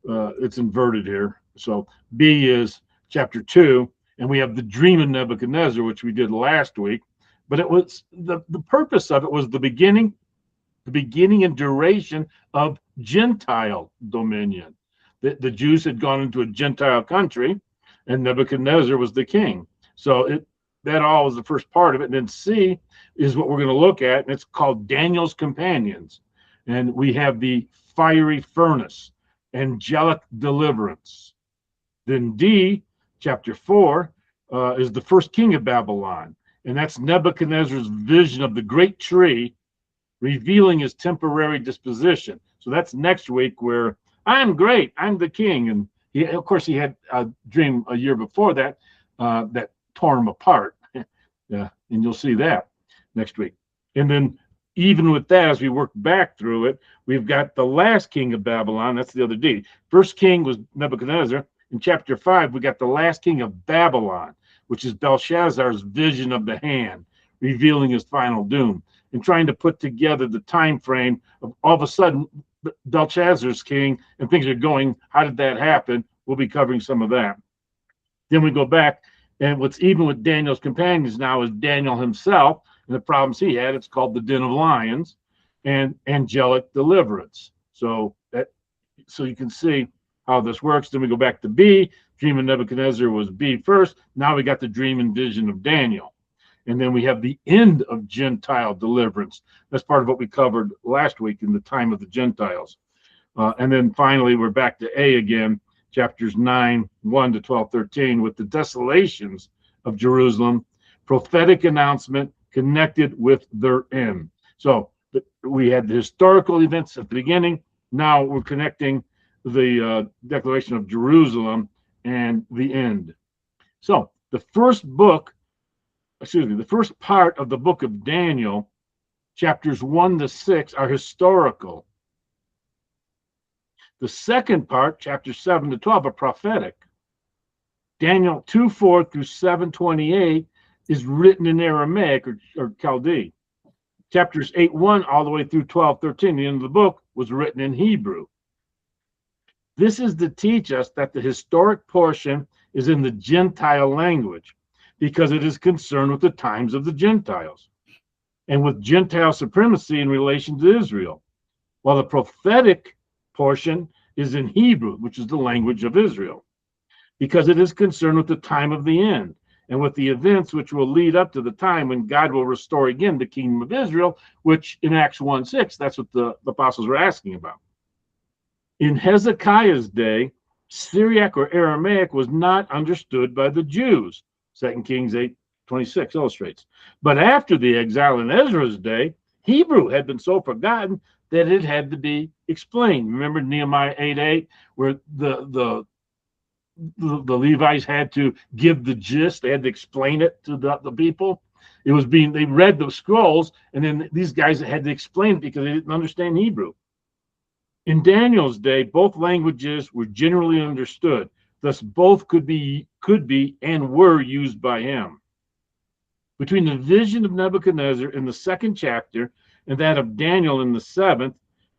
it's inverted here. So B is chapter 2, and we have the dream of Nebuchadnezzar, which we did last week. But it was the purpose of it was the beginning and duration of Gentile dominion. The Jews had gone into a Gentile country, and Nebuchadnezzar was the king. So that all was the first part of it. And then C is what we're going to look at, and it's called Daniel's companions. And we have the fiery furnace, angelic deliverance. Then D, chapter 4, is the first king of Babylon. And that's Nebuchadnezzar's vision of the great tree, revealing his temporary disposition. So that's next week, where I'm great, I'm the king. And of course, he had a dream a year before that that tore him apart. Yeah, and you'll see that next week. And then even with that, as we work back through it, we've got the last king of Babylon. That's the other D. First king was Nebuchadnezzar. In chapter 5, we got the last king of Babylon, which is Belshazzar's vision of the hand, revealing his final doom, and trying to put together the time frame of all of a sudden Belshazzar's king and things are going. How did that happen? We'll be covering some of that. Then we go back, and what's even with Daniel's companions now is Daniel himself and the problems he had. It's called the Den of Lions and angelic deliverance. So you can see how this works. Then we go back to B. Dream of Nebuchadnezzar was B first. Now we got the dream and vision of Daniel. And then we have the end of Gentile deliverance. That's part of what we covered last week in the time of the Gentiles. And then finally, we're back to A again, chapters 9, 1 to 12, 13, with the desolations of Jerusalem, prophetic announcement connected with their end. So we had the historical events at the beginning. Now we're connecting the declaration of Jerusalem and the end. So the first part of the book of Daniel, chapters 1 to 6, are historical. The second part, chapters 7 to 12, are prophetic. Daniel 2:4 through 7:28 is written in Aramaic or Chaldee. Chapters 8:1 all the way through 12:13, the end of the book, was written in Hebrew. This is to teach us that the historic portion is in the Gentile language, because it is concerned with the times of the Gentiles and with Gentile supremacy in relation to Israel, while the prophetic portion is in Hebrew, which is the language of Israel, because it is concerned with the time of the end and with the events which will lead up to the time when God will restore again the kingdom of Israel, which in Acts 1:6, that's what the apostles were asking about. In Hezekiah's day, Syriac or Aramaic was not understood by the Jews. 2 Kings 8:26 illustrates. But after the exile in Ezra's day, Hebrew had been so forgotten that it had to be explained. Remember Nehemiah 8:8, where the Levites had to give the gist, they had to explain it to the people. They read the scrolls, and then these guys had to explain it because they didn't understand Hebrew. In Daniel's day, both languages were generally understood. Thus, both could be and were used by him. Between the vision of Nebuchadnezzar in the 2nd chapter and that of Daniel in the 7th,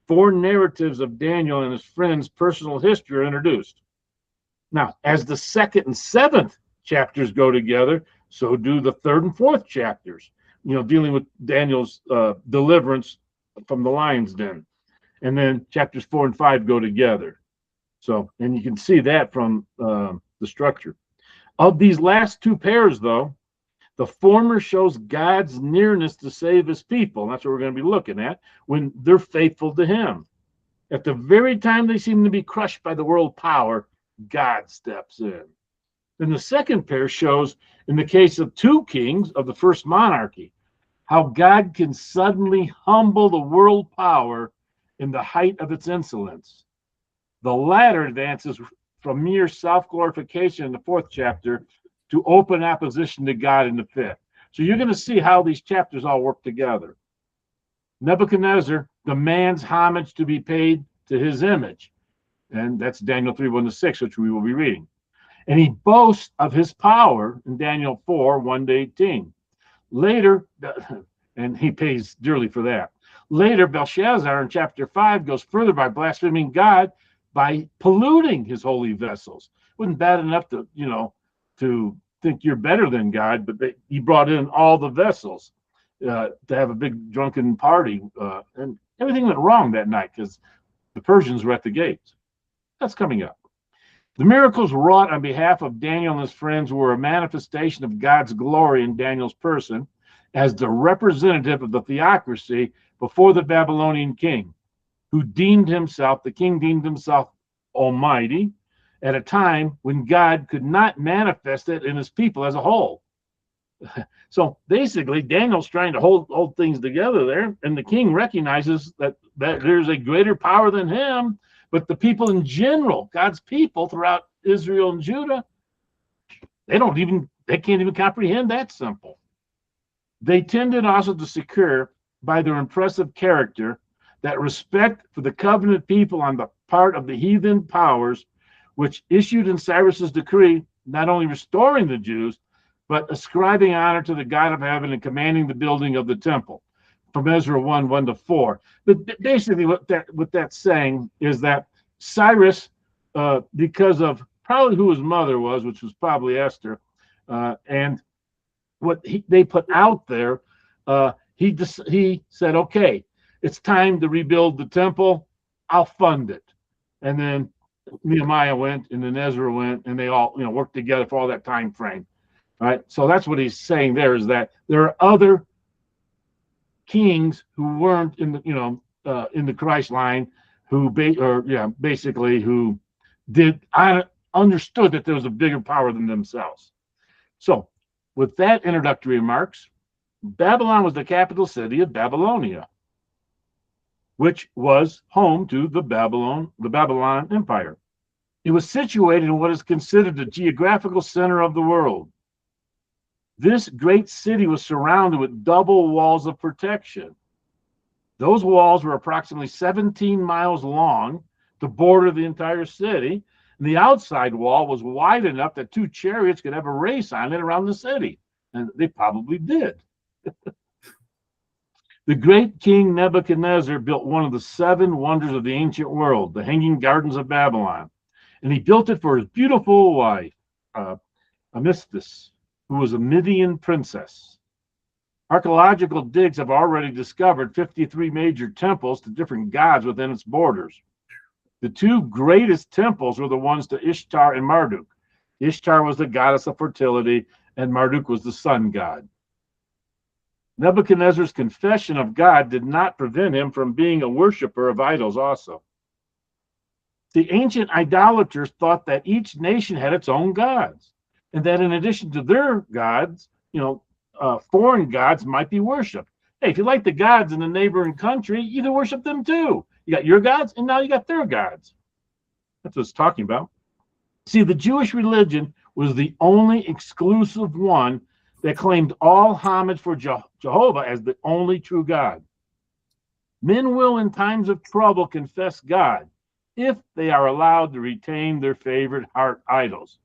4 narratives of Daniel and his friends' personal history are introduced. Now, as the 2nd and 7th chapters go together, so do the 3rd and 4th chapters, dealing with Daniel's deliverance from the lion's den. And then chapters 4 and 5 go together. So, and you can see that from the structure. Of these last 2 pairs, though, the former shows God's nearness to save his people. And that's what we're going to be looking at when they're faithful to him. At the very time they seem to be crushed by the world power, God steps in. Then the second pair shows, in the case of 2 kings of the first monarchy, how God can suddenly humble the world power in the height of its insolence. The latter advances from mere self-glorification in the 4th chapter to open opposition to God in the 5th. So you're going to see how these chapters all work together. Nebuchadnezzar demands homage to be paid to his image. And that's Daniel 3:1-6, which we will be reading. And he boasts of his power in Daniel 4:1-18. Later, and he pays dearly for that. Later, Belshazzar in chapter 5 goes further by blaspheming God by polluting his holy vessels. It wasn't bad enough to, to think you're better than God, but he brought in all the vessels to have a big drunken party, and everything went wrong that night because the Persians were at the gates. That's coming up. The miracles wrought on behalf of Daniel and his friends were a manifestation of God's glory in Daniel's person as the representative of the theocracy before the Babylonian king, who the king deemed himself almighty at a time when God could not manifest it in his people as a whole. So basically, Daniel's trying to hold things together there, and the king recognizes that there's a greater power than him, but the people in general, God's people throughout Israel and Judah, they can't even comprehend that simple. They tended also to secure by their impressive character that respect for the covenant people on the part of the heathen powers, which issued in Cyrus's decree, not only restoring the Jews, but ascribing honor to the God of heaven and commanding the building of the temple, from Ezra 1:1-4. But basically what that's saying is that Cyrus, because of probably who his mother was, which was probably Esther, and what they put out there, he said, okay, it's time to rebuild the temple. I'll fund it. And then Nehemiah went, and then Ezra went, and they all worked together for all that time frame. All right. So that's what he's saying there, is that there are other kings who weren't in the Christ line who basically who understood that there was a bigger power than themselves. So with that introductory remarks, Babylon was the capital city of Babylonia, which was home to the Babylon Empire. It was situated in what is considered the geographical center of the world. This great city was surrounded with double walls of protection. Those walls were approximately 17 miles long to border the entire city. And the outside wall was wide enough that 2 chariots could have a race on it around the city. And they probably did. The great king Nebuchadnezzar built one of the 7 wonders of the ancient world, the Hanging Gardens of Babylon. And he built it for his beautiful wife, Amistis, who was a Median princess. Archaeological digs have already discovered 53 major temples to different gods within its borders. The 2 greatest temples were the ones to Ishtar and Marduk. Ishtar was the goddess of fertility, and Marduk was the sun god. Nebuchadnezzar's confession of God did not prevent him from being a worshiper of idols also. The ancient idolaters thought that each nation had its own gods, and that in addition to their gods, foreign gods might be worshipped. Hey, if you like the gods in the neighboring country, you can worship them too. You got your gods, and now you got their gods. That's what it's talking about. See, the Jewish religion was the only exclusive one that claimed all homage for Jehovah as the only true God. Men will, in times of trouble, confess God if they are allowed to retain their favorite heart idols.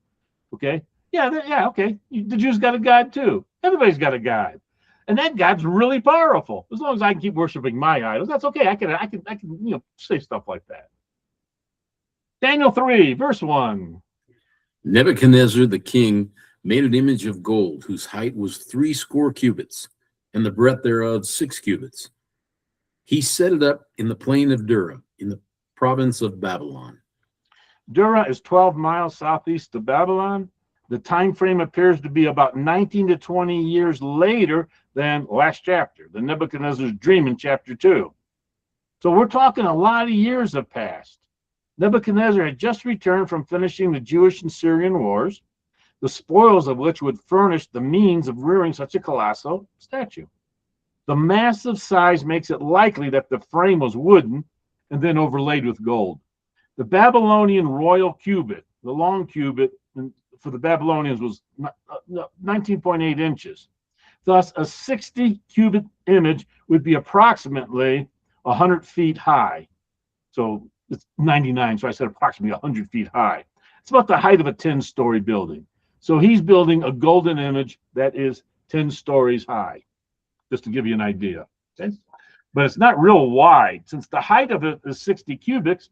Okay? Yeah, okay. The Jews got a God too. Everybody's got a God. And that God's really powerful. As long as I can keep worshiping my idols, that's okay. I can say stuff like that. Daniel 3, verse 1. Nebuchadnezzar the king made an image of gold, whose height was 60 cubits, and the breadth thereof 6 cubits. He set it up in the plain of Dura, in the province of Babylon. Dura is 12 miles southeast of Babylon. The time frame appears to be about 19 to 20 years later than last chapter, the Nebuchadnezzar's dream in chapter 2. So we're talking a lot of years have passed. Nebuchadnezzar had just returned from finishing the Jewish and Syrian wars, the spoils of which would furnish the means of rearing such a colossal statue. The massive size makes it likely that the frame was wooden and then overlaid with gold. The Babylonian royal cubit, the long cubit for the Babylonians, was 19.8 inches. Thus, a 60-cubit image would be approximately 100 feet high. So it's 99, so I said approximately 100 feet high. It's about the height of a 10-story building. So he's building a golden image that is 10 stories high, just to give you an idea. Okay? But it's not real wide. Since the height of it is 60 cubits,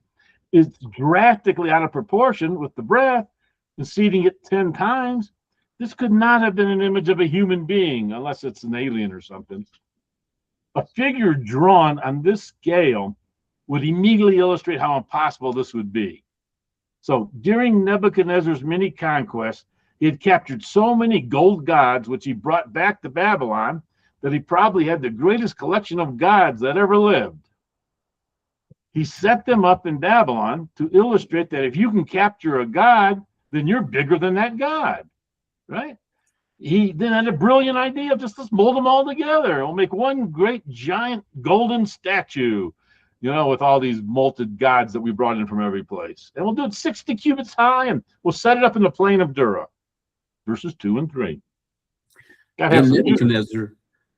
is drastically out of proportion with the breath and seating it 10 times. This could not have been an image of a human being unless it's an alien or something. A figure drawn on this scale would immediately illustrate how impossible this would be. So during Nebuchadnezzar's many conquests, he had captured so many gold gods, which he brought back to Babylon, that he probably had the greatest collection of gods that ever lived. He set them up in Babylon to illustrate that if you can capture a god, then you're bigger than that god, right? He then had a brilliant idea of just let's mold them all together. We'll make one great giant golden statue, with all these molted gods that we brought in from every place. And we'll do it 60 cubits high, and we'll set it up in the plain of Dura. Verses 2 and 3. And Nebuchadnezzar,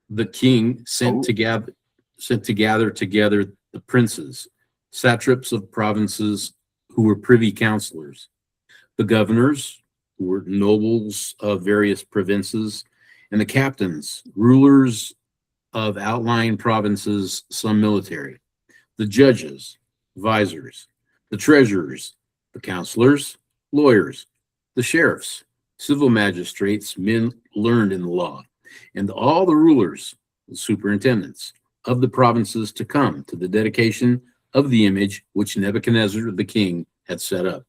the king, sent to gather together the princes, satraps of provinces who were privy counselors, the governors, who were nobles of various provinces, and the captains, rulers of outlying provinces, some military, the judges, visors, the treasurers, the counselors, lawyers, the sheriffs, civil magistrates, men learned in the law, and all the rulers, the superintendents of the provinces to come to the dedication of the image which Nebuchadnezzar the king had set up.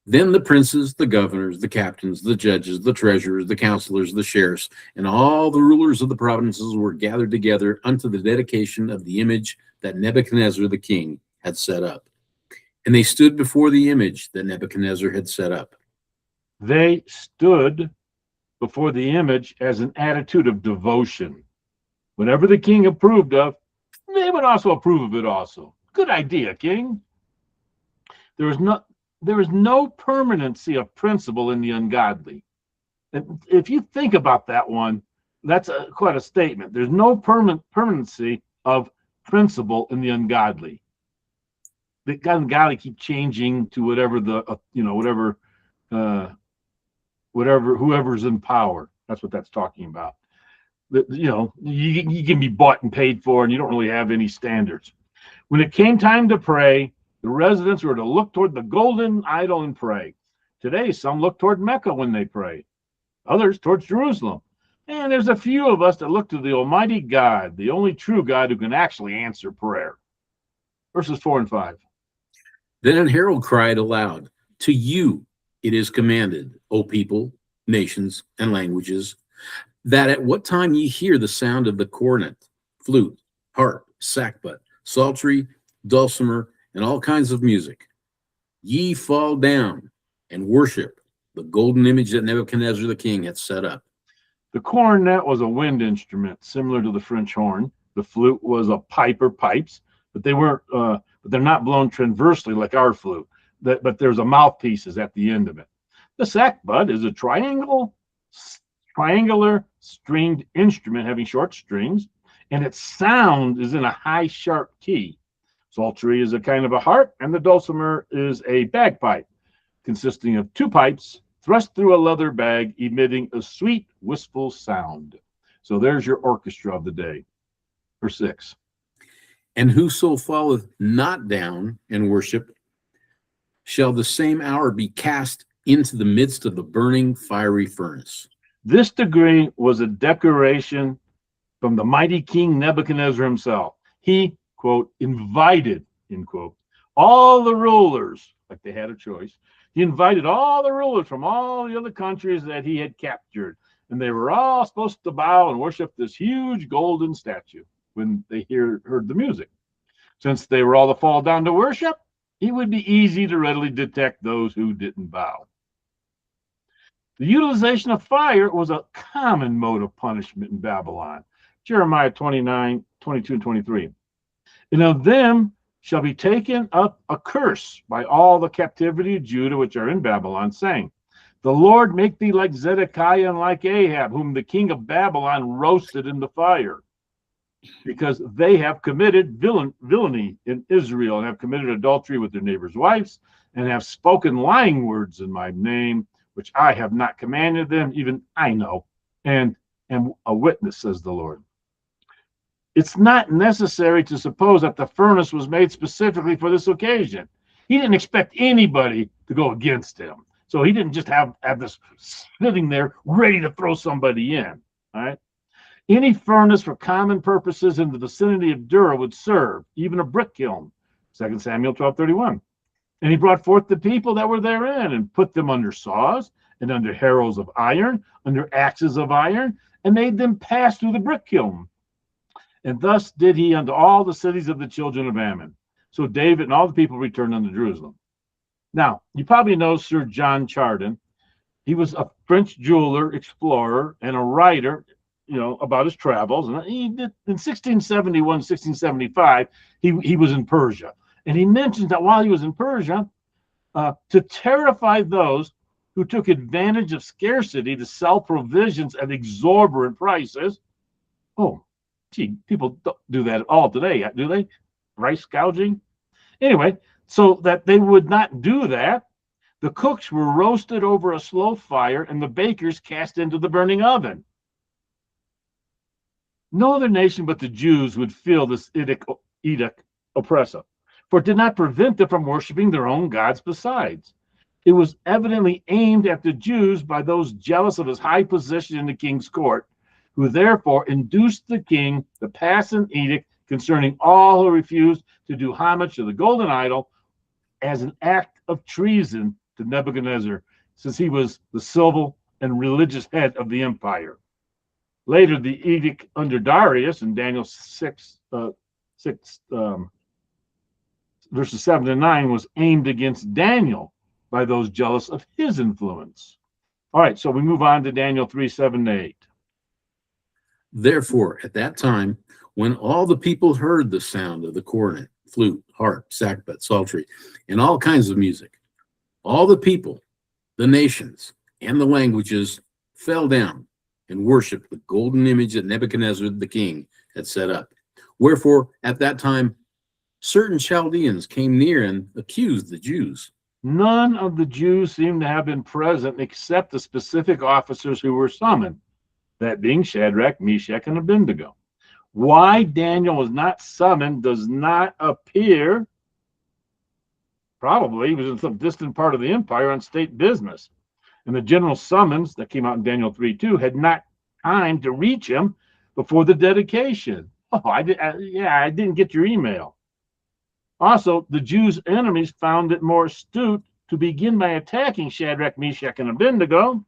Then the princes, the governors, the captains, the judges, the treasurers, the counselors, the sheriffs, and all the rulers of the provinces were gathered together unto the dedication of the image that Nebuchadnezzar the king had set up. And they stood before the image that Nebuchadnezzar had set up. They stood before the image as an attitude of devotion. Whatever the king approved of, they would also approve of it also. Good idea, king. There is no permanency of principle in the ungodly. And if you think about that one, that's quite a statement. There's no permanency of principle in the ungodly. The ungodly keep changing to whatever whoever's in power. That's what that's talking about. You can be bought and paid for, and you don't really have any standards. When it came time to pray, the residents were to look toward the golden idol and pray. Today, some look toward Mecca when they pray, others towards Jerusalem. And there's a few of us that look to the Almighty God, the only true God who can actually answer prayer. Verses 4 and 5. Then an herald cried aloud, "To you it is commanded, O people, nations, and languages, that at what time ye hear the sound of the cornet, flute, harp, sackbut, psaltery, dulcimer, and all kinds of music, ye fall down and worship the golden image that Nebuchadnezzar the king had set up." The cornet was a wind instrument similar to the French horn. The flute was a pipe or pipes, but they're not blown transversely like our flute. But there's a mouthpieces at the end of it. The sackbut is a triangular stringed instrument having short strings, and its sound is in a high sharp key. Psaltery is a kind of a harp, and the dulcimer is a bagpipe consisting of two pipes thrust through a leather bag, emitting a sweet, wistful sound. So there's your orchestra of the day. Verse 6. And whoso falleth not down and worship shall the same hour be cast into the midst of the burning fiery furnace. This decree was a declaration from the mighty King Nebuchadnezzar himself. He, quote, invited, end quote, all the rulers, like they had a choice. He invited all the rulers from all the other countries that he had captured, and they were all supposed to bow and worship this huge golden statue when they heard the music. Since they were all to fall down to worship, it would be easy to readily detect those who didn't bow. The utilization of fire was a common mode of punishment in Babylon. Jeremiah 29, 22, and 23. And of them shall be taken up a curse by all the captivity of Judah which are in Babylon, saying, the Lord make thee like Zedekiah and like Ahab, whom the king of Babylon roasted in the fire, because they have committed villainy in Israel, and have committed adultery with their neighbors' wives, and have spoken lying words in my name, which I have not commanded them, even I know, and am a witness, says the Lord. It's not necessary to suppose that the furnace was made specifically for this occasion. He didn't expect anybody to go against him. So he didn't just have this sitting there ready to throw somebody in. All right. Any furnace for common purposes in the vicinity of Dura would serve, even a brick kiln. 2 Samuel 12:31. And he brought forth the people that were therein and put them under saws and under harrows of iron, under axes of iron, and made them pass through the brick kiln. And thus did he unto all the cities of the children of Ammon. So David and all the people returned unto Jerusalem. Now, you probably know Sir John Chardin. He was a French jeweler, explorer, and a writer, about his travels. And he did in 1671, 1675, he was in Persia. And he mentions that while he was in Persia, to terrify those who took advantage of scarcity to sell provisions at exorbitant prices. Oh, gee, people don't do that at all today, do they? Price gouging? Anyway, so that they would not do that, the cooks were roasted over a slow fire and the bakers cast into the burning oven. No other nation but the Jews would feel this edict oppressive, for it did not prevent them from worshiping their own gods besides. It was evidently aimed at the Jews by those jealous of his high position in the king's court, who therefore induced the king to pass an edict concerning all who refused to do homage to the golden idol as an act of treason to Nebuchadnezzar, since he was the civil and religious head of the empire. Later, the edict under Darius in Daniel 6, verses 7 to 9 was aimed against Daniel by those jealous of his influence. All right, so we move on to Daniel 3, 7 to 8. Therefore, at that time, when all the people heard the sound of the cornet, flute, harp, sackbut, psaltery, and all kinds of music, all the people, the nations, and the languages fell down and worshiped the golden image that Nebuchadnezzar the king had set up. Wherefore, at that time, certain Chaldeans came near and accused the Jews. None of the Jews seem to have been present except the specific officers who were summoned, that being Shadrach, Meshach, and Abednego. Why Daniel was not summoned does not appear. Probably he was in some distant part of the empire on state business. And the general summons that came out in Daniel 3:2 had not time to reach him before the dedication. Oh, I didn't get your email. Also, the Jews' enemies found it more astute to begin by attacking Shadrach, Meshach, and Abednego,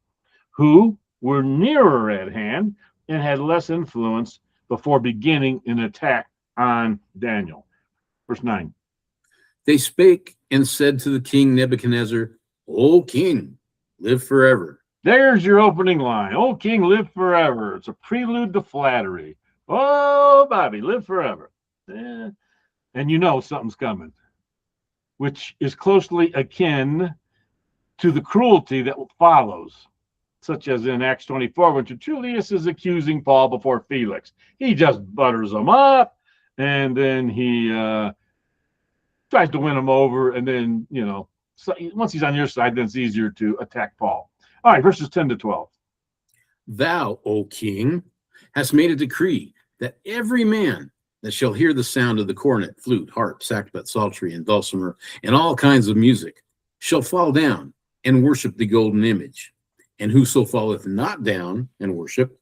who were nearer at hand and had less influence before beginning an attack on Daniel. Verse 9. They spake and said to the king Nebuchadnezzar, O king, live forever. There's your opening line. O king, live forever. It's a prelude to flattery. Oh, Bobby, live forever. And you know something's coming, which is closely akin to the cruelty that follows, such as in Acts 24, when Tertullius is accusing Paul before Felix. He just butters him up, and then he tries to win him over, and then, so once he's on your side, then it's easier to attack Paul. All right, verses 10 to 12. Thou, O king, hast made a decree that every man that shall hear the sound of the cornet, flute, harp, sackbut, psaltery, and dulcimer, and all kinds of music, shall fall down and worship the golden image. And whoso falleth not down and worship,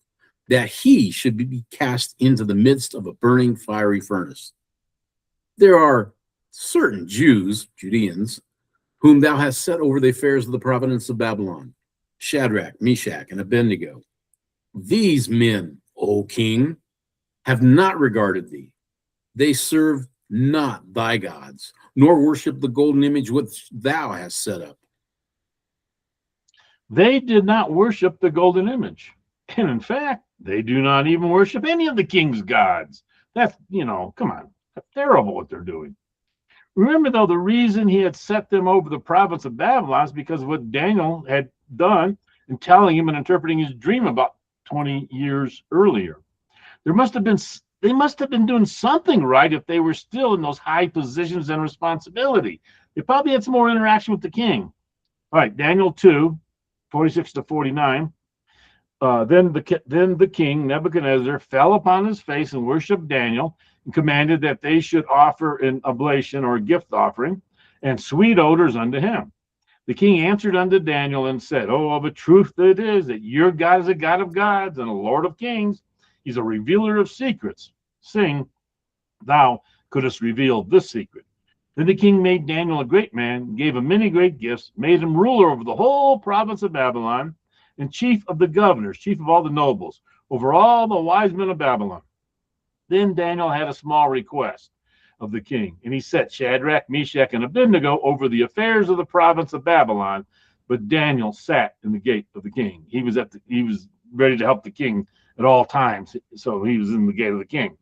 that he should be cast into the midst of a burning fiery furnace. There are certain Jews, Judeans, whom thou hast set over the affairs of the province of Babylon, Shadrach, Meshach, and Abednego. These men, O king, have not regarded thee. They serve not thy gods, nor worship the golden image which thou hast set up. They did not worship the golden image. And in fact, they do not even worship any of the king's gods. That's, come on, that's terrible what they're doing. Remember, though, the reason he had set them over the province of Babylon is because of what Daniel had done in telling him and interpreting his dream about 20 years earlier. They must have been doing something right if they were still in those high positions and responsibility. They probably had some more interaction with the king. All right, Daniel 2, 46 to 49. Then the king, Nebuchadnezzar, fell upon his face and worshipped Daniel and commanded that they should offer an oblation or a gift offering. and sweet odors unto him. The king answered unto Daniel and said, Oh, of a truth it is that your God is a God of gods and a Lord of kings. He's a revealer of secrets. Sing, thou couldst reveal this secret. Then the king made Daniel a great man, gave him many great gifts, made him ruler over the whole province of Babylon, and chief of the governors, chief of all the nobles, over all the wise men of Babylon. Then Daniel had a small request of the king, and he set Shadrach, Meshach, and Abednego over the affairs of the province of Babylon. But Daniel sat in the gate of the king. He was ready to help the king at all times, so he was in the gate of the king.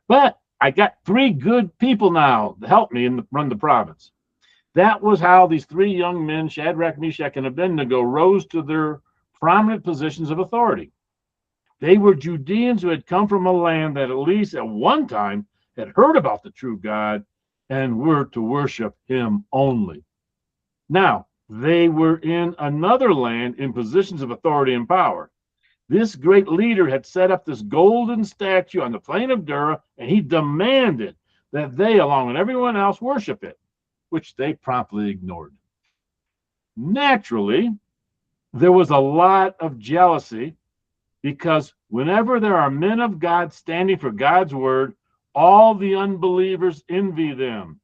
But I got 3 good people now to help me run the province. That was how these 3 young men, Shadrach, Meshach, and Abednego, rose to their prominent positions of authority. They were Judeans who had come from a land that at least at one time had heard about the true God and were to worship him only. Now, they were in another land in positions of authority and power. This great leader had set up this golden statue on the plain of Dura, and he demanded that they, along with everyone else, worship it, which they promptly ignored. Naturally, there was a lot of jealousy because whenever there are men of God standing for God's word, all the unbelievers envy them.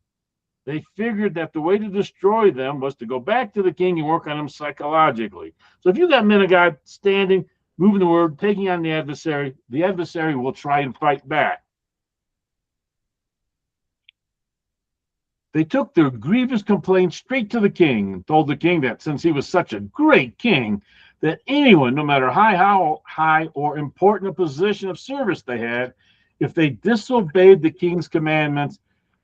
They figured that the way to destroy them was to go back to the king and work on them psychologically. So if you got men of God standing, moving the word, taking on the adversary will try and fight back. They took their grievous complaints straight to the king and told the king that since he was such a great king, that anyone, no matter how high or important a position of service they had, if they disobeyed the king's commandments,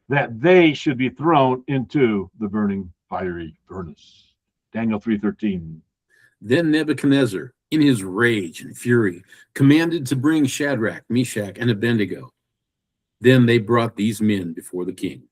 that they should be thrown into the burning fiery furnace. Daniel 3:13. Then Nebuchadnezzar, in his rage and fury, commanded to bring Shadrach, Meshach, and Abednego. Then they brought these men before the king.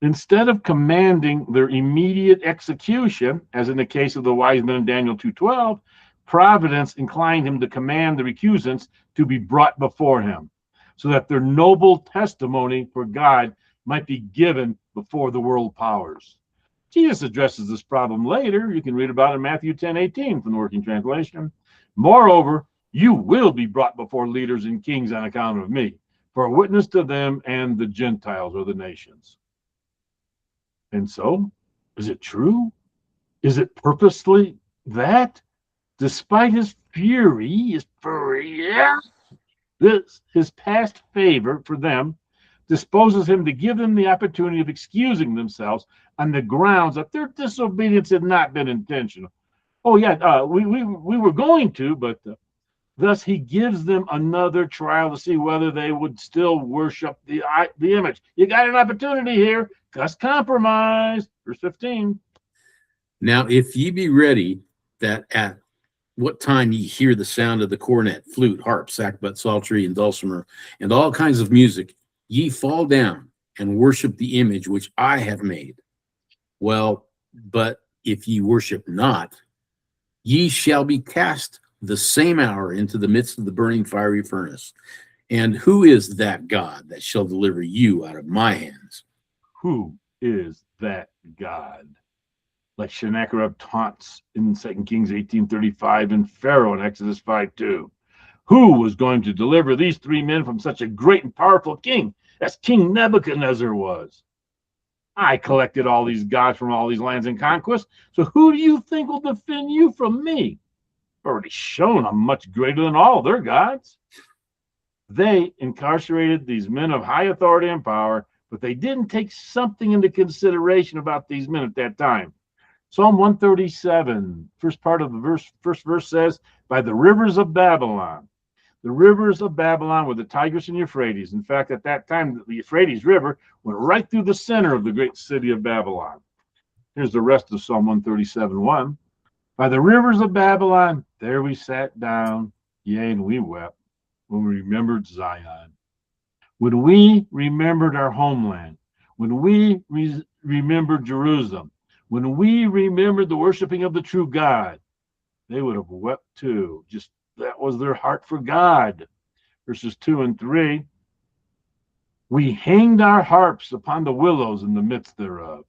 Instead of commanding their immediate execution, as in the case of the wise men in Daniel 2:12, providence inclined him to command the recusants to be brought before him, so that their noble testimony for God might be given before the world powers. Jesus addresses this problem later. You can read about it in Matthew 10:18 from the Working Translation. Moreover, you will be brought before leaders and kings on account of me, for a witness to them and the Gentiles or the nations. And so, is it true? Is it purposely that? Despite his his past favor for them disposes him to give them the opportunity of excusing themselves on the grounds that their disobedience had not been intentional. Oh yeah, we were going to, but thus he gives them another trial to see whether they would still worship the image. You got an opportunity here. Just compromise. Verse 15. Now, if ye be ready, that at what time ye hear the sound of the cornet, flute, harp, sackbut, psaltery, and dulcimer, and all kinds of music, ye fall down and worship the image which I have made. Well, but if ye worship not, ye shall be cast the same hour into the midst of the burning fiery furnace. And who is that God that shall deliver you out of my hands? Who is that God? Like Sennacherib taunts in 2 Kings 18:35 and Pharaoh in Exodus 5:2. Who was going to deliver these 3 men from such a great and powerful king as King Nebuchadnezzar was? I collected all these gods from all these lands in conquest, so who do you think will defend you from me? I've already shown I'm much greater than all their gods. They incarcerated these men of high authority and power, but they didn't take something into consideration about these men at that time. Psalm 137, first part of the first verse says, by the rivers of Babylon. The rivers of Babylon were the Tigris and Euphrates. In fact, at that time, the Euphrates River went right through the center of the great city of Babylon. Here's the rest of Psalm 137:1. By the rivers of Babylon, there we sat down, yea, and we wept when we remembered Zion. When we remembered our homeland, when we remembered Jerusalem, when we remembered the worshiping of the true God, they would have wept too. Just that was their heart for God. Verses 2 and 3. We hanged our harps upon the willows in the midst thereof.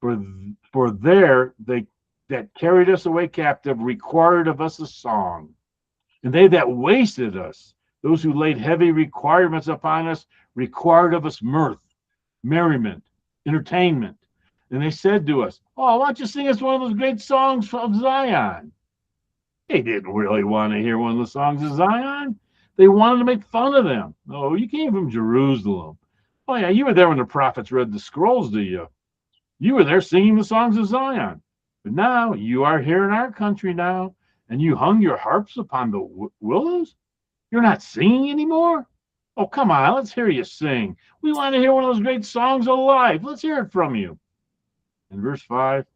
For there they that carried us away captive required of us a song, and they that wasted us, those who laid heavy requirements upon us, required of us mirth, merriment, entertainment. And they said to us, "Oh, why don't you sing us one of those great songs of Zion?" They didn't really want to hear one of the songs of Zion. They wanted to make fun of them. Oh, you came from Jerusalem. Oh, yeah, you were there when the prophets read the scrolls to you. You were there singing the songs of Zion. But now you are here in our country now, and you hung your harps upon the willows? You're not singing anymore? Oh, come on, let's hear you sing. We want to hear one of those great songs of life. Let's hear it from you. In verse 5,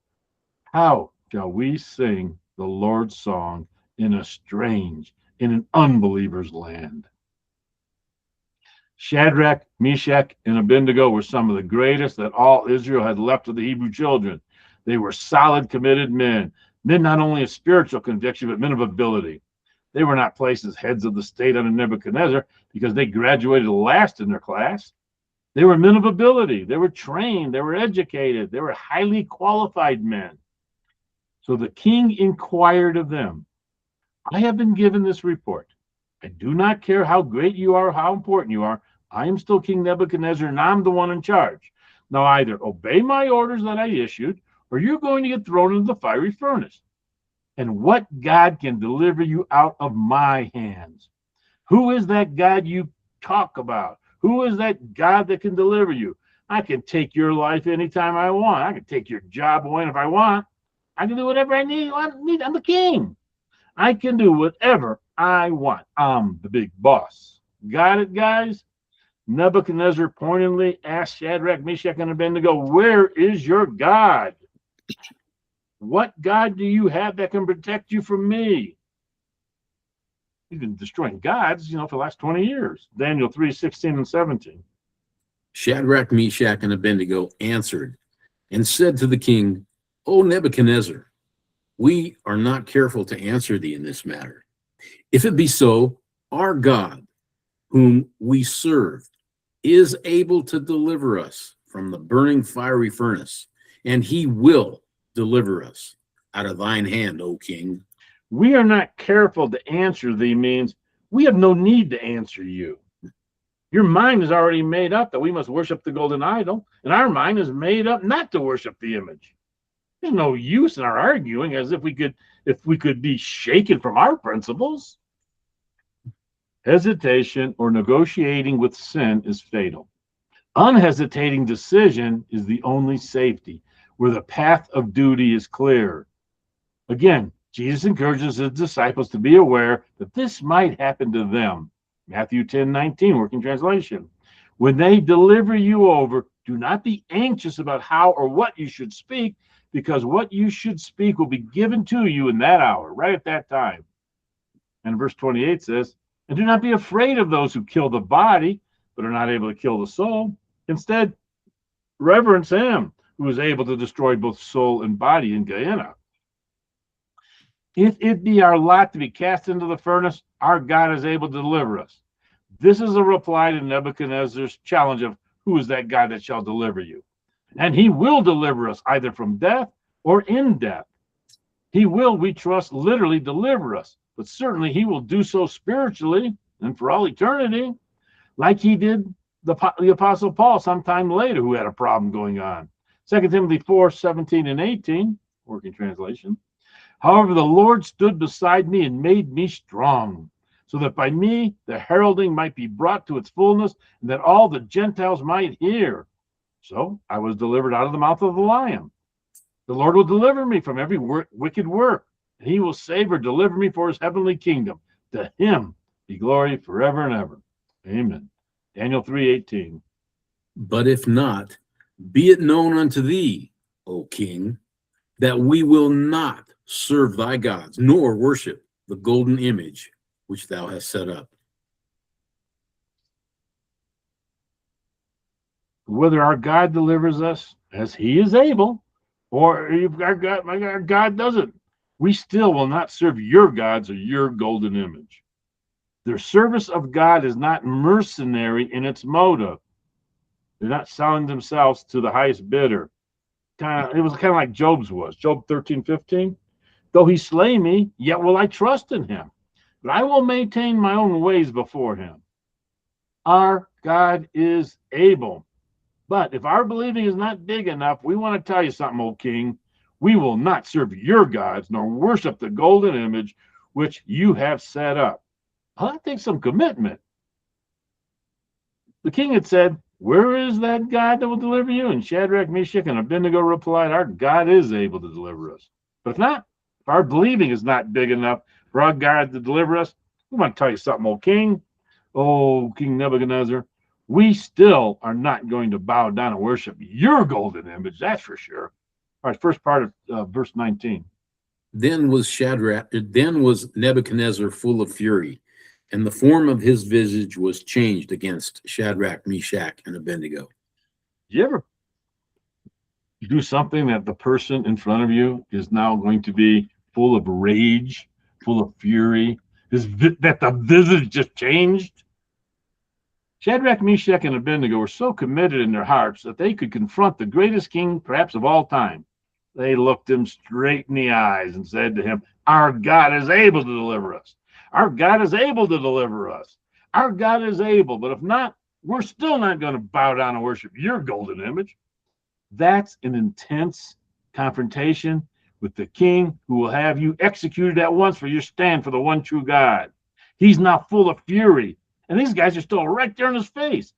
how shall we sing the Lord's song in an unbeliever's land? Shadrach, Meshach, and Abednego were some of the greatest that all Israel had left of the Hebrew children. They were solid, committed men not only of spiritual conviction, but men of ability. They were not placed as heads of the state under Nebuchadnezzar because they graduated last in their class. They were men of ability. They were trained. They were educated. They were highly qualified men. So the king inquired of them, I have been given this report. I do not care how great you are, how important you are. I am still King Nebuchadnezzar, and I'm the one in charge. Now either obey my orders that I issued, or you're going to get thrown into the fiery furnace. And what God can deliver you out of my hands? Who is that God you talk about? Who is that God that can deliver you? I can take your life anytime I want. I can take your job away if I want. I can do whatever I need. I'm the king. I can do whatever I want. I'm the big boss. Got it, guys? Nebuchadnezzar pointedly asked Shadrach, Meshach, and Abednego, where is your God? What God do you have that can protect you from me? He's been destroying gods, for the last 20 years. Daniel 3:16 and 17. Shadrach, Meshach, and Abednego answered and said to the king, O Nebuchadnezzar, we are not careful to answer thee in this matter. If it be so, our God, whom we serve, is able to deliver us from the burning fiery furnace, and he will deliver us out of thine hand, O king. We are not careful to answer thee means we have no need to answer you. Your mind is already made up that we must worship the golden idol, and our mind is made up not to worship the image. There's no use in our arguing as if we could be shaken from our principles. Hesitation or negotiating with sin is fatal. Unhesitating decision is the only safety, where the path of duty is clear. Again, Jesus encourages his disciples to be aware that this might happen to them. Matthew 10:19, working translation. When they deliver you over, do not be anxious about how or what you should speak, because what you should speak will be given to you in that hour, right at that time. And verse 28 says, and do not be afraid of those who kill the body, but are not able to kill the soul. Instead, reverence him who is able to destroy both soul and body in Gehenna. If it be our lot to be cast into the furnace, our God is able to deliver us. This is a reply to Nebuchadnezzar's challenge of who is that God that shall deliver you? And he will deliver us either from death or in death. He will, we trust, literally deliver us, but certainly he will do so spiritually and for all eternity, like he did the Apostle Paul sometime later who had a problem going on. 2 Timothy 4:17 and 18, working translation. However, the Lord stood beside me and made me strong, so that by me the heralding might be brought to its fullness, and that all the Gentiles might hear. So I was delivered out of the mouth of the lion. The Lord will deliver me from every wicked work, and he will save or deliver me for his heavenly kingdom. To him be glory forever and ever. Amen. Daniel 3:18. But if not, be it known unto thee, O king, that we will not serve thy gods, nor worship the golden image which thou hast set up. Whether our God delivers us as he is able, or if our God doesn't, we still will not serve your gods or your golden image. Their service of God is not mercenary in its motive. They're not selling themselves to the highest bidder. kind of like Job's was. Job 13:15. Though he slay me, yet will I trust in him. But I will maintain my own ways before him. Our God is able. But if our believing is not big enough, we want to tell you something, O king. We will not serve your gods, nor worship the golden image which you have set up. Well, that takes some commitment. The king had said, where is that God that will deliver you? And Shadrach, Meshach, and Abednego replied, our God is able to deliver us. But if our believing is not big enough for our God to deliver us, we want to tell you something, O king. Oh, King Nebuchadnezzar, we still are not going to bow down and worship your golden image, that's for sure. All right, first part of verse 19. Then was Nebuchadnezzar full of fury, and the form of his visage was changed against Shadrach, Meshach, and Abednego. You ever do something that the person in front of you is now going to be full of rage, full of fury, that the visage just changed? Shadrach, Meshach, and Abednego were so committed in their hearts that they could confront the greatest king, perhaps of all time. They looked him straight in the eyes and said to him, our God is able to deliver us. Our God is able to deliver us. Our God is able. But if not, we're still not going to bow down and worship your golden image. That's an intense confrontation with the king who will have you executed at once for your stand for the one true God. He's now full of fury. And these guys are still right there in his face.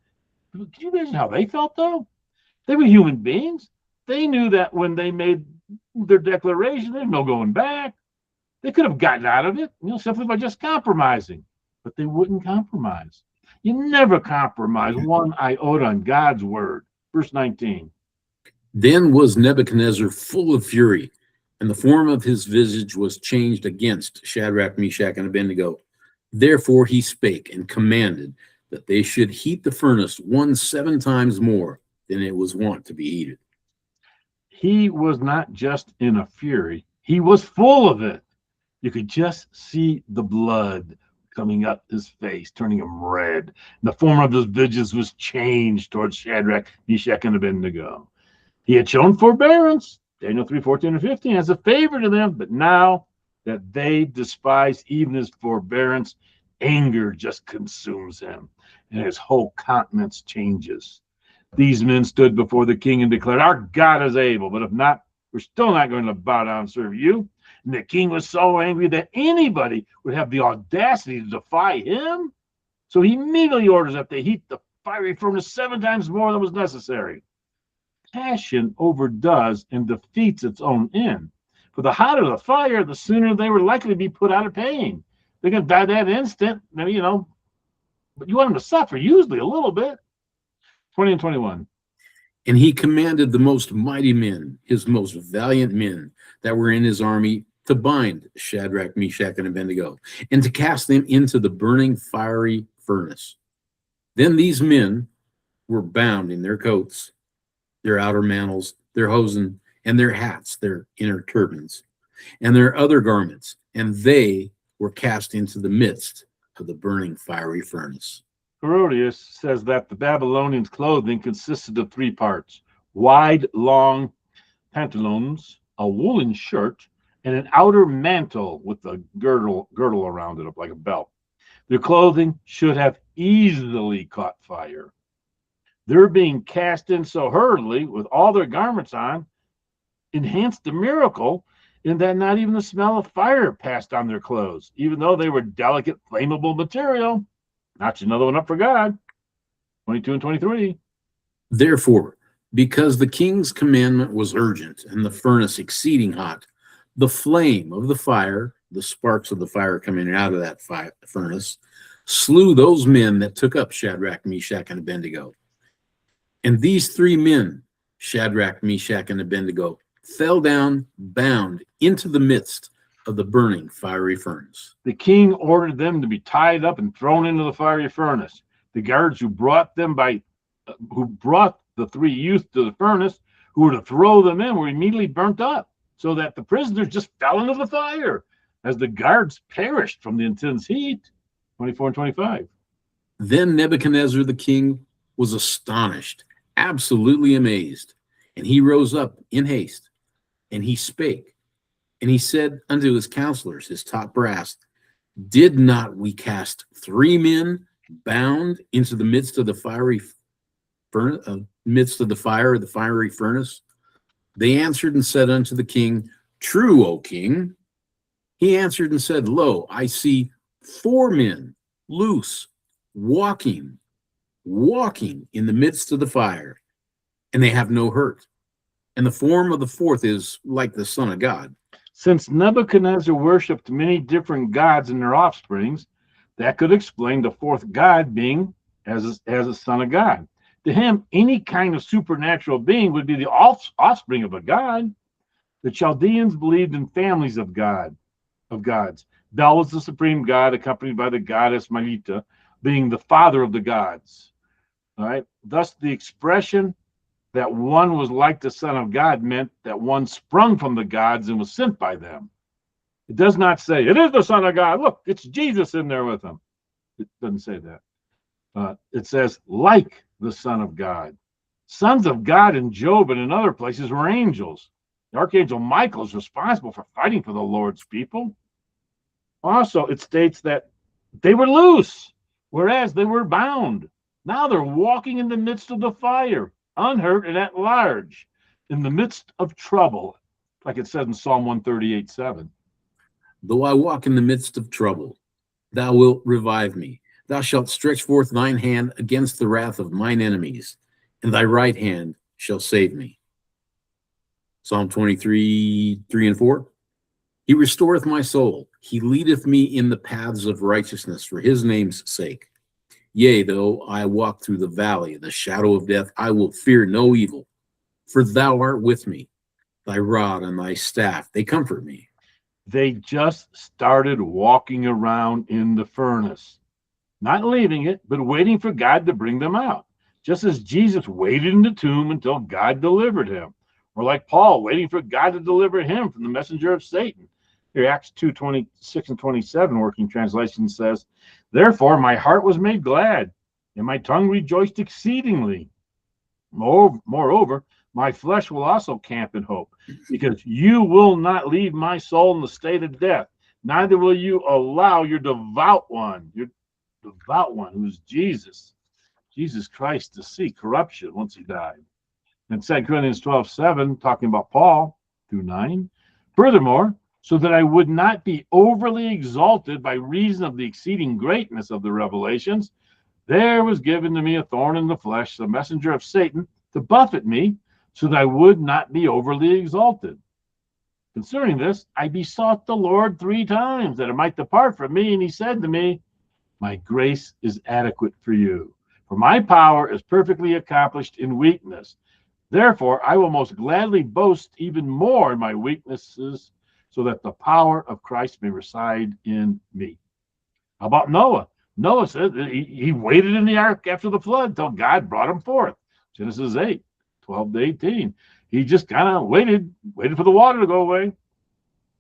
Can you imagine how they felt, though? They were human beings. They knew that when they made their declaration, there's no going back. They could have gotten out of it, simply by just compromising. But they wouldn't compromise. You never compromise one iota on God's word. Verse 19. Then was Nebuchadnezzar full of fury, and the form of his visage was changed against Shadrach, Meshach, and Abednego. Therefore he spake and commanded that they should heat the furnace 7 times more than it was wont to be heated. He was not just in a fury, he was full of it. You could just see the blood coming up his face, turning him red. The form of his visage was changed towards Shadrach, Meshach, and Abednego. He had shown forbearance, Daniel 3:14 and 15, as a favor to them, but now that they despise even his forbearance, anger just consumes him, and his whole countenance changes. These men stood before the king and declared, our God is able, but if not, we're still not going to bow down and serve you. And the king was so angry that anybody would have the audacity to defy him. So he immediately orders that they heat the fiery furnace 7 times more than was necessary. Passion overdoes and defeats its own end. For the hotter the fire, the sooner they were likely to be put out of pain. They're going to die that instant, but you want them to suffer, usually a little bit. 20 and 21. And he commanded the most mighty men, his most valiant men that were in his army, to bind Shadrach, Meshach, and Abednego, and to cast them into the burning fiery furnace. Then these men were bound in their coats, their outer mantles, their hosen, and their hats, their inner turbans, and their other garments, and they were cast into the midst of the burning fiery furnace. Herodias says that the Babylonians' clothing consisted of 3 parts: wide, long pantaloons, a woolen shirt, and an outer mantle with a girdle around it, like a belt. Their clothing should have easily caught fire. Their being cast in so hurriedly with all their garments on enhanced the miracle in that not even the smell of fire passed on their clothes, even though they were delicate, flammable material. Notch another one up for God. 22 and 23. Therefore, because the king's commandment was urgent and the furnace exceeding hot, the flame of the fire, the sparks of the fire coming out of that furnace, slew those men that took up Shadrach, Meshach, and Abednego. And these 3 men, Shadrach, Meshach, and Abednego, fell down bound into the midst of the burning fiery furnace. The king ordered them to be tied up and thrown into the fiery furnace. The guards who brought the 3 youth to the furnace, who were to throw them in, were immediately burnt up, so that the prisoners just fell into the fire as the guards perished from the intense heat. 24 and 25. Then Nebuchadnezzar the king was astonished, absolutely amazed. And he rose up in haste, and he spake, and he said unto his counselors, his top brass, Did not we cast 3 men bound into the midst of the fiery the fiery furnace? They answered and said unto the king, True, O king. He answered and said, Lo, I see 4 men loose, walking in the midst of the fire, and they have no hurt. And the form of the 4th is like the Son of God. Since Nebuchadnezzar worshipped many different gods and their offsprings, that could explain the 4th god being as a son of God. To him, any kind of supernatural being would be the offspring of a god. The Chaldeans believed in families of gods. Bel was the supreme god, accompanied by the goddess Melita, being the father of the gods. All right. Thus, the expression that one was like the Son of God meant that one sprung from the gods and was sent by them. It does not say, it is the Son of God. Look, it's Jesus in there with him. It doesn't say that. It says, like the Son of God. Sons of God in Job and in other places were angels. The Archangel Michael is responsible for fighting for the Lord's people. Also, it states that they were loose, whereas they were bound. Now they're walking in the midst of the fire, unhurt and at large, in the midst of trouble, like it says in Psalm 138:7. Though I walk in the midst of trouble, thou wilt revive me. Thou shalt stretch forth thine hand against the wrath of mine enemies, and thy right hand shall save me. Psalm 23:3-4. He restoreth my soul. He leadeth me in the paths of righteousness for his name's sake. Yea, though I walk through the valley of the shadow of death, I will fear no evil, for thou art with me. Thy rod and thy staff, they comfort me. They just started walking around in the furnace, not leaving it, but waiting for God to bring them out, just as Jesus waited in the tomb until God delivered him, or like Paul waiting for God to deliver him from the messenger of Satan. Here, Acts 2:26-27 working translation says, Therefore my heart was made glad, and my tongue rejoiced exceedingly. Moreover, my flesh will also camp in hope, because you will not leave my soul in the state of death, neither will you allow your devout one, who's Jesus Christ, to see corruption once he died. And 2 Corinthians 12:7, talking about Paul, through 9. Furthermore, so that I would not be overly exalted by reason of the exceeding greatness of the revelations, there was given to me a thorn in the flesh, the messenger of Satan, to buffet me, so that I would not be overly exalted. Concerning this, I besought the Lord 3 times that it might depart from me, and he said to me, My grace is adequate for you, for my power is perfectly accomplished in weakness. Therefore, I will most gladly boast even more in my weaknesses, so that the power of Christ may reside in me. How about Noah? Noah said that he waited in the ark after the flood until God brought him forth. Genesis 8:12-18. He just kind of waited for the water to go away.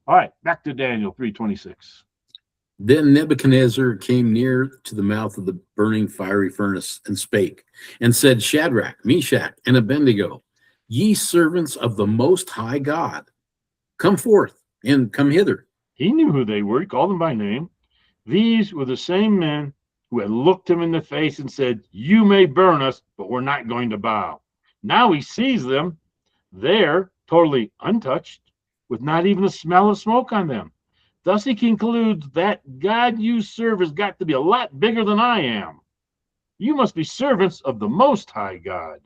All right, back to Daniel 3:26. Then Nebuchadnezzar came near to the mouth of the burning fiery furnace and spake, and said, Shadrach, Meshach, and Abednego, ye servants of the Most High God, come forth and come hither. He knew who they were. He called them by name. These were the same men who had looked him in the face and said, You may burn us, but we're not going to bow. Now he sees them there, totally untouched, with not even a smell of smoke on them. Thus he concludes that God you serve has got to be a lot bigger than I am. You must be servants of the Most High God.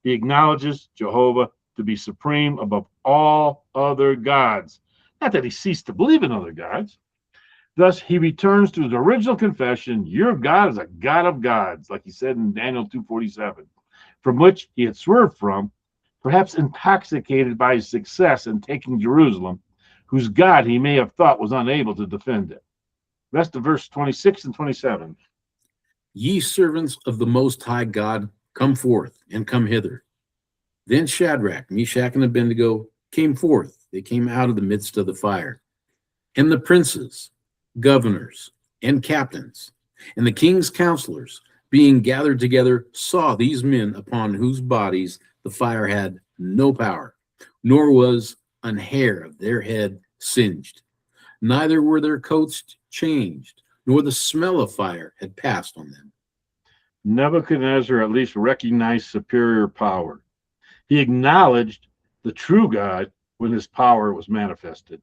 He acknowledges Jehovah to be supreme above all other gods. Not that he ceased to believe in other gods. Thus, he returns to his original confession, your God is a God of gods, like he said in Daniel 2:47, from which he had swerved from, perhaps intoxicated by his success in taking Jerusalem, whose God he may have thought was unable to defend it. Rest of verse 26 and 27. Ye servants of the Most High God, come forth and come hither. Then Shadrach, Meshach, and Abednego came forth. They came out of the midst of the fire. And the princes, governors, and captains, and the king's counselors, being gathered together, saw these men upon whose bodies the fire had no power, nor was an hair of their head singed. Neither were their coats changed, nor the smell of fire had passed on them. Nebuchadnezzar at least recognized superior power. He acknowledged the true God when his power was manifested.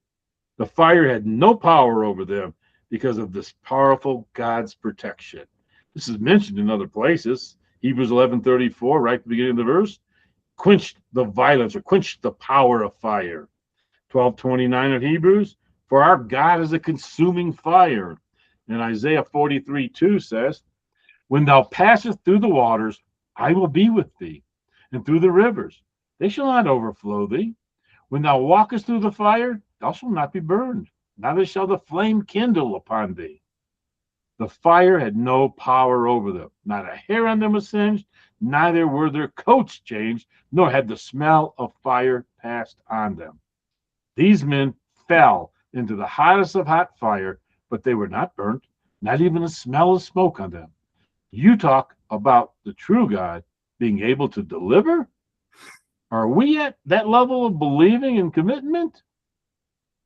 The fire had no power over them because of this powerful God's protection. This is mentioned in other places. Hebrews 11:34, right at the beginning of the verse, quenched the violence or quenched the power of fire. 12:29 of Hebrews, for our God is a consuming fire. And Isaiah 43:2 says, when thou passest through the waters, I will be with thee, and through the rivers, they shall not overflow thee. When thou walkest through the fire, thou shalt not be burned, neither shall the flame kindle upon thee. The fire had no power over them. Not a hair on them was singed, neither were their coats changed, nor had the smell of fire passed on them. These men fell into the hottest of hot fire, but they were not burnt, not even a smell of smoke on them. You talk about the true God being able to deliver? Are we at that level of believing and commitment?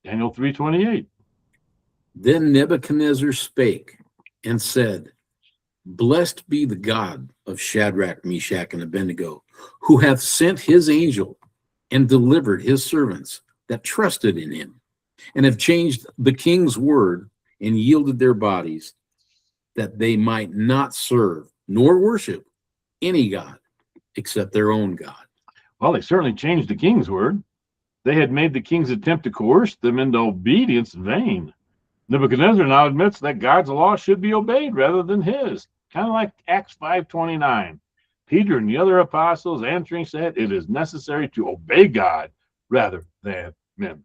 Daniel 3:28. Then Nebuchadnezzar spake and said, blessed be the God of Shadrach, Meshach, and Abednego, who hath sent his angel and delivered his servants that trusted in him, and have changed the king's word and yielded their bodies, that they might not serve nor worship any God except their own God. Well, they certainly changed the king's word. They had made the king's attempt to coerce them into obedience vain. Nebuchadnezzar now admits that God's law should be obeyed rather than his, kind of like Acts 5:29. Peter and the other apostles answering said, it is necessary to obey God rather than men.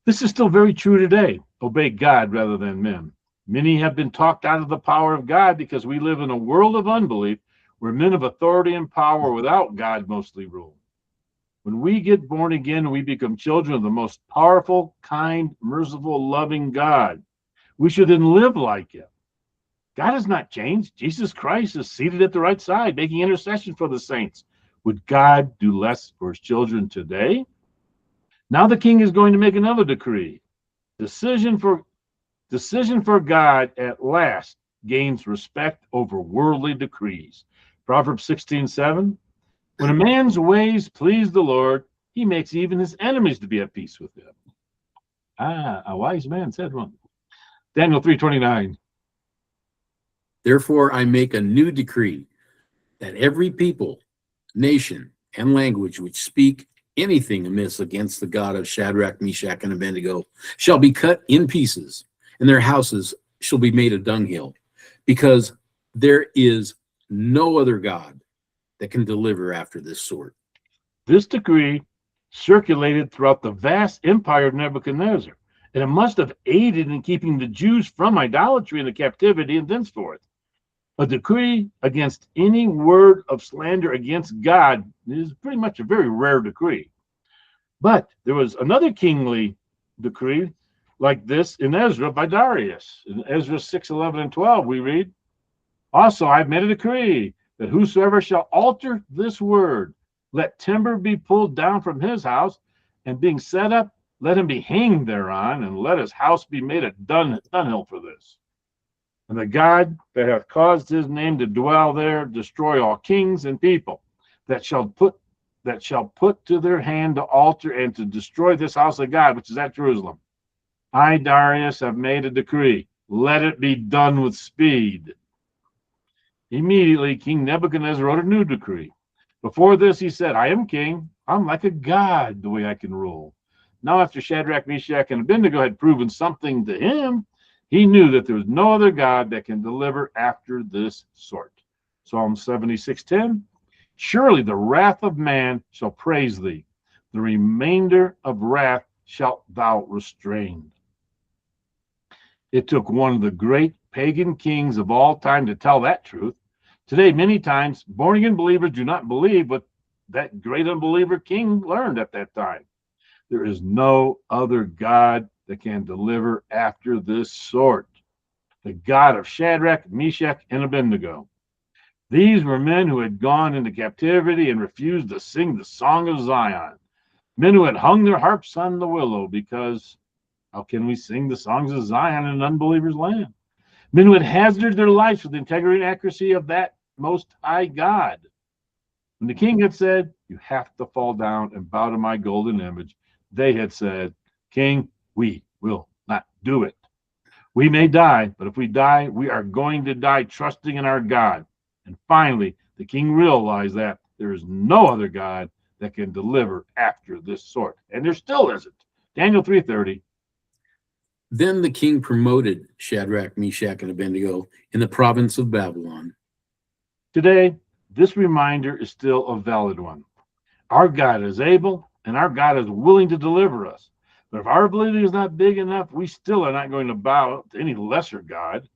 This is still very true today. Obey God rather than men. Many have been talked out of the power of God because we live in a world of unbelief where men of authority and power without God mostly rule. When we get born again, we become children of the most powerful, kind, merciful, loving God. We should then live like him. God has not changed. Jesus Christ is seated at the right side, making intercession for the saints. Would God do less for his children today? Now the king is going to make another decree. Decision for God at last gains respect over worldly decrees. Proverbs 16:7. When a man's ways please the Lord, he makes even his enemies to be at peace with him. A wise man said one. Daniel 3:29. Therefore I make a new decree, that every people, nation, and language which speak anything amiss against the God of Shadrach, Meshach, and Abednego shall be cut in pieces, and their houses shall be made a dunghill, because there is no other God that can deliver after this sort. This decree circulated throughout the vast empire of Nebuchadnezzar, and it must have aided in keeping the Jews from idolatry and the captivity and thenceforth. A decree against any word of slander against God is pretty much a very rare decree. But there was another kingly decree like this in Ezra by Darius. In Ezra 6:11 and 12, we read, also I've made a decree that whosoever shall alter this word, let timber be pulled down from his house, and being set up, let him be hanged thereon, and let his house be made a dunghill for this. And the God that hath caused his name to dwell there, destroy all kings and people that shall put to their hand to alter and to destroy this house of God, which is at Jerusalem. I, Darius, have made a decree. Let it be done with speed. Immediately, King Nebuchadnezzar wrote a new decree. Before this, he said, I am king. I'm like a god the way I can rule. Now, after Shadrach, Meshach, and Abednego had proven something to him, he knew that there was no other God that can deliver after this sort. Psalm 76:10. Surely the wrath of man shall praise thee. The remainder of wrath shalt thou restrain. It took one of the great pagan kings of all time to tell that truth. Today, many times, born-again believers do not believe what that great unbeliever king learned at that time. There is no other God that can deliver after this sort. The God of Shadrach, Meshach, and Abednego. These were men who had gone into captivity and refused to sing the song of Zion, men who had hung their harps on the willow, because how can we sing the songs of Zion in an unbeliever's land? Men who had hazarded their lives for the integrity and accuracy of that most high God. When the king had said, "You have to fall down and bow to my golden image," they had said, "King, we will not do it. We may die, but if we die, we are going to die trusting in our God." And finally, the king realized that there is no other God that can deliver after this sort. And there still isn't. Daniel 3:30. Then the king promoted Shadrach, Meshach, and Abednego in the province of Babylon. Today, this reminder is still a valid one. Our God is able, and our God is willing to deliver us. But if our ability is not big enough, we still are not going to bow to any lesser God,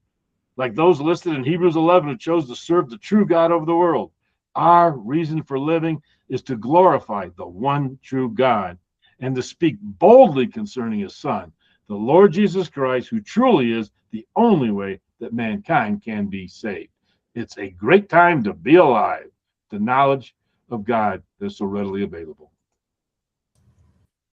like those listed in Hebrews 11 who chose to serve the true God over the world. Our reason for living is to glorify the one true God and to speak boldly concerning his Son, the Lord Jesus Christ, who truly is the only way that mankind can be saved. It's a great time to be alive, the knowledge of God that's so readily available.